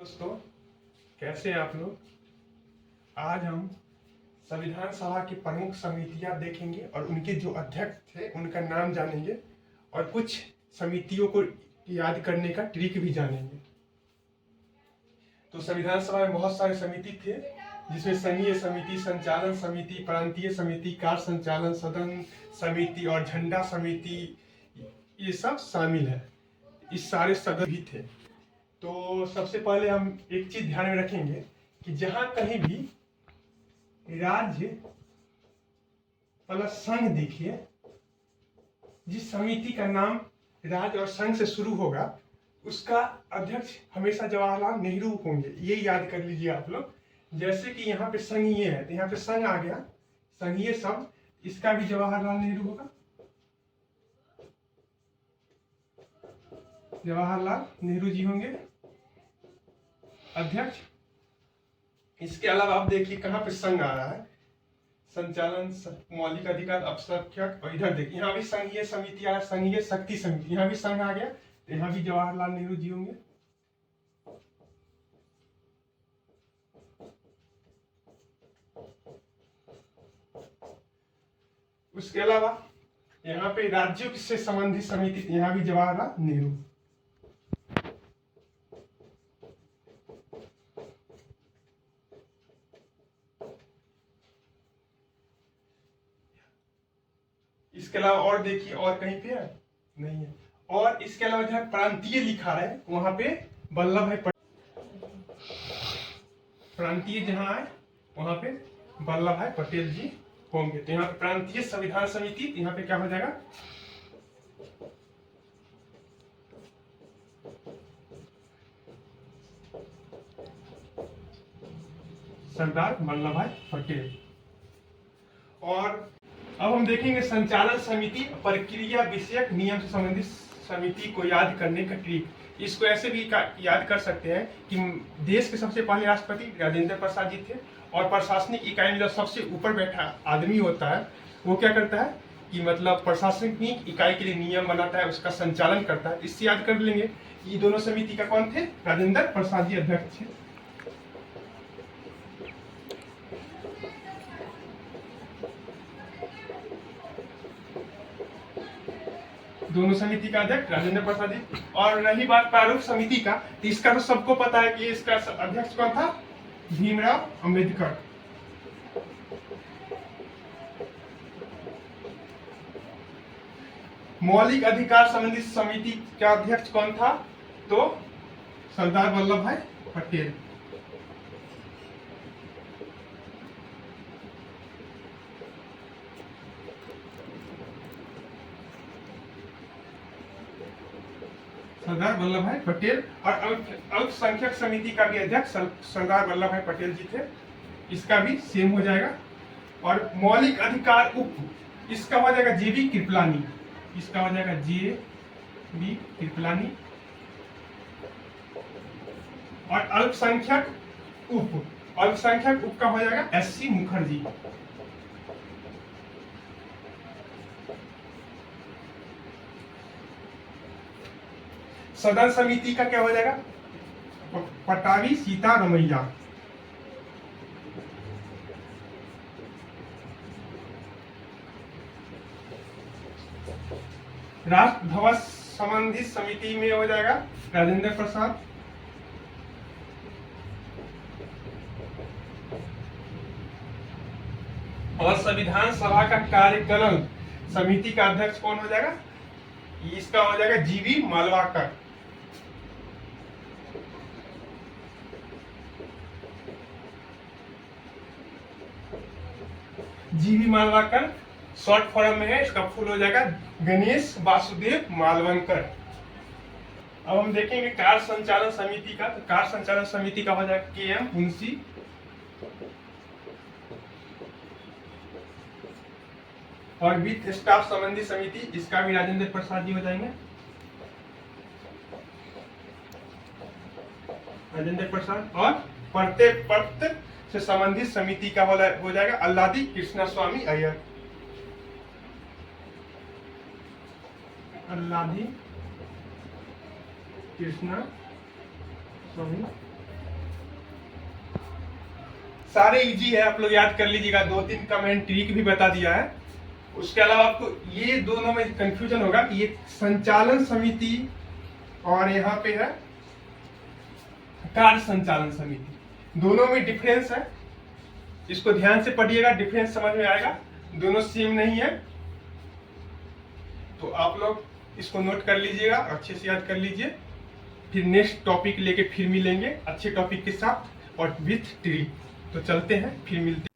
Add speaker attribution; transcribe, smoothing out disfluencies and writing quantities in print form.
Speaker 1: दोस्तों, कैसे हैं आप लोग। आज हम संविधान सभा की प्रमुख समितियां देखेंगे और उनके जो अध्यक्ष थे उनका नाम जानेंगे और कुछ समितियों को याद करने का ट्रिक भी जानेंगे। तो संविधान सभा में बहुत सारे समिति थे, जिसमें संघीय समिति, संचालन समिति, प्रांतीय समिति, कार्य संचालन सदन समिति और झंडा समिति, ये सब शामिल है। इस सारे सदस्य भी थे। तो सबसे पहले हम एक चीज ध्यान में रखेंगे कि जहां कहीं भी राज्य प्लस संघ देखिए, जिस समिति का नाम राज्य और संघ से शुरू होगा उसका अध्यक्ष हमेशा जवाहरलाल नेहरू होंगे। ये याद कर लीजिए आप लोग। जैसे कि यहाँ पे संघीय है तो यहाँ पे संघ आ गया, संघीय शब्द, इसका भी जवाहरलाल नेहरू होगा, जवाहरलाल नेहरू जी होंगे अध्यक्ष। इसके अलावा आप देखिए कहाँ पे संघ आ रहा है, संचालन, मौलिक अधिकार, अल्पसंख्यक, और इधर देखिए यहाँ भी संघीय समिति आ रहा है, संघीय शक्ति समिति, यहाँ भी संघ आ गया तो यहाँ भी जवाहरलाल नेहरू जी होंगे। उसके अलावा यहाँ पे राज्यों से संबंधित समिति, यहाँ भी जवाहरलाल नेहरू। इसके अलावा और देखिए, और कहीं पे है नहीं है। और इसके अलावा जहाँ प्रांतीय लिखा है वहां पे वल्लभ भाई पटेल, प्रांतीय जहां है वहां पे वल्लभ भाई पटेल जी होंगे। तो यहाँ पे प्रांतीय संविधान समिति, यहाँ पे क्या हो जाएगा, सरदार वल्लभ भाई पटेल। और अब हम देखेंगे संचालन समिति, प्रक्रिया विषयक नियम से संबंधित समिति को याद करने का ट्रिक। इसको ऐसे भी याद कर सकते हैं कि देश के सबसे पहले राष्ट्रपति राजेंद्र प्रसाद जी थे, और प्रशासनिक इकाई में जो सबसे ऊपर बैठा आदमी होता है वो क्या करता है कि मतलब प्रशासनिक इकाई के लिए नियम बनाता है, उसका संचालन करता है। इससे याद कर लेंगे ये दोनों समिति का कौन थे, राजेंद्र प्रसाद जी अध्यक्ष थे। दोनों समिति का अध्यक्ष राजेंद्र प्रसाद जी। और रही बात प्रारूप समिति का, तो इसका तो सबको पता है कि इसका अध्यक्ष कौन था, भीमराव अंबेडकर। मौलिक अधिकार संबंधित समिति का अध्यक्ष कौन था, तो सरदार वल्लभ भाई पटेल। सरदार वल्लभ भाई पटेल। और अल्पसंख्यक समिति का भी अध्यक्ष सरदार वल्लभ भाई पटेल जी थे, इसका भी सेम हो जाएगा। और मौलिक अधिकार उप, इसका हो जाएगा जेबी कृपलानी, इसका हो जाएगा जेबी कृपलानी। और अल्पसंख्यक उप, अल्पसंख्यक उप का हो जाएगा एससी मुखर्जी। सदन समिति का क्या हो जाएगा, पटावी सीतारमैया। राष्ट्र ध्वज संबंधित समिति में हो जाएगा राजेंद्र प्रसाद। और संविधान सभा का कार्यकाल समिति का अध्यक्ष कौन हो जाएगा, इसका हो जाएगा जीवी मालवाकर। जीवी मालवाकर शॉर्ट फॉर्म में है, इसका फुल हो जाएगा गणेश वासुदेव मालवंकर। अब हम देखेंगे कार्य संचालन समिति का, तो कार्य संचालन समिति का हो जाएगा के.एम. मुंशी। और वित्त स्टाफ संबंधी समिति, इसका भी राजेंद्र प्रसाद जी हो जाएंगे, राजेंद्र प्रसाद। और प्रत्येक पत्र से संबंधित समिति का हो जाएगा अल्लादी कृष्णा स्वामी अय्यर, अल्लादी कृष्णा स्वामी सारे इजी है, आप लोग याद कर लीजिएगा। 2-3 कमेंट ट्रिक भी बता दिया है। उसके अलावा आपको ये दोनों में कंफ्यूजन होगा कि ये संचालन समिति और यहाँ पे है कार्य संचालन समिति, दोनों में डिफरेंस है। इसको ध्यान से पढ़िएगा, डिफरेंस समझ में आएगा। दोनों सेम नहीं है, तो आप लोग इसको नोट कर लीजिएगा, अच्छे से याद कर लीजिए। फिर नेक्स्ट टॉपिक लेके फिर मिलेंगे अच्छे टॉपिक के साथ और विथ ट्रिक। तो चलते हैं, फिर मिलते हैं।